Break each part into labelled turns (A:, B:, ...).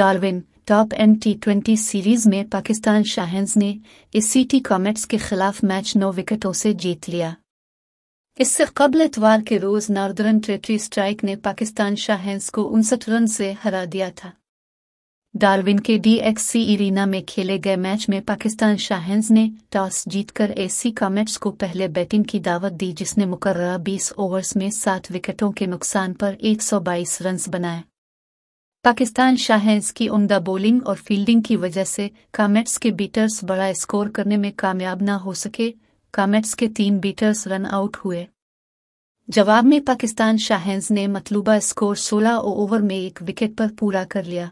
A: Darwin top and T20 series में पाकिस्तान शाहीन्स ने SCT comets के खिलाफ मैच 9 विकेटों से जीत लिया। इससे कबल इतवार के रोज नॉर्दर्न टेरिटरी स्ट्राइक ने पाकिस्तान शाहीन्स को 59 रन से हरा दिया था। डार्विन के DXC एरिना में खेले गए मैच में पाकिस्तान शाहीन्स ने टॉस जीतकर SC कॉमेट्स को पहले बैटिंग की दावत दी, जिसने मुकर्ररा 20 ओवर्स में 7 विकेटों के नुकसान पर 122 रन बनाए। पाकिस्तान शाहीन्स की उम्दा बॉलिंग और फील्डिंग की वजह से कॉमेट्स के बीटर्स बड़ा स्कोर करने में कामयाब न हो सके। कॉमेट्स के 3 बीटर्स रन आउट हुए। जवाब में पाकिस्तान शाहीन्स ने मतलूबा स्कोर 16 ओवर में 1 विकेट पर पूरा कर लिया।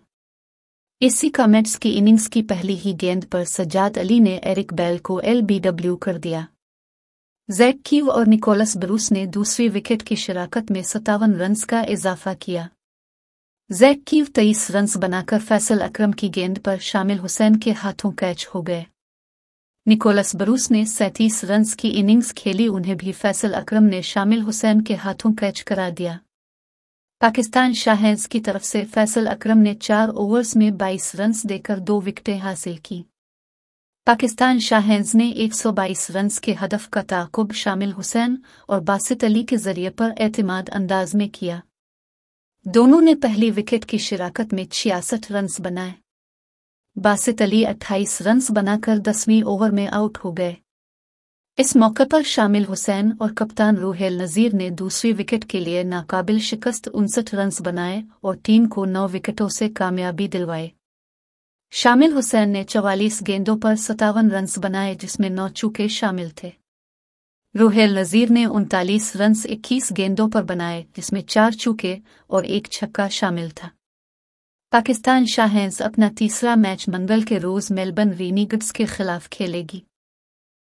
A: SC कॉमेट्स की इनिंग्स की पहली ही गेंद पर सज्जाद अली ने एरिक बेल को LBW कर दिया। जैक कीव और निकोलस ब्रूस ने दूसरी विकेट की शराकत में 57 रन्स का इजाफा किया। जैक कीव 23 रन्स बनाकर फैसल अकरम की गेंद पर शामिल हुसैन के हाथों कैच हो गए। निकोलस ब्रूस ने 37 रन्स की इनिंग्स खेली, उन्हें भी फैसल अकरम ने शामिल हुसैन के हाथों कैच करा दिया। पाकिस्तान शाहीन्स की तरफ से फैसल अकरम ने 4 ओवर्स में 22 रन्स देकर 2 विकेटें हासिल की। पाकिस्तान शाहीन्स ने 122 रन्स के हदफ का ताक़ुब शामिल हुसैन और बासित अली के जरिए पर एतमाद अंदाज में किया। दोनों ने पहली विकेट की शिराकत में 66 रन्स बनाए। बासित अली 28 रन्स बनाकर 10वीं ओवर में आउट हो गए। इस मौके पर शामिल हुसैन और कप्तान रुहेल नज़ीर ने दूसरी विकेट के लिए नाकाबिल शिकस्त 59 रन्स बनाए और टीम को 9 विकेटों से कामयाबी दिलवाई। शामिल हुसैन ने 44 गेंदों पर 57 रन्स बनाए, जिसमें 9 चौके शामिल थे। रुहेल नज़ीर ने 39 रन्स 21 गेंदों पर बनाए, जिसमें 4 चौके और 1 छक्का शामिल था। पाकिस्तान शाहीन्स अपना तीसरा मैच मंगल के रोज मेलबर्न रेनिगेट्स के खिलाफ खेलेगी।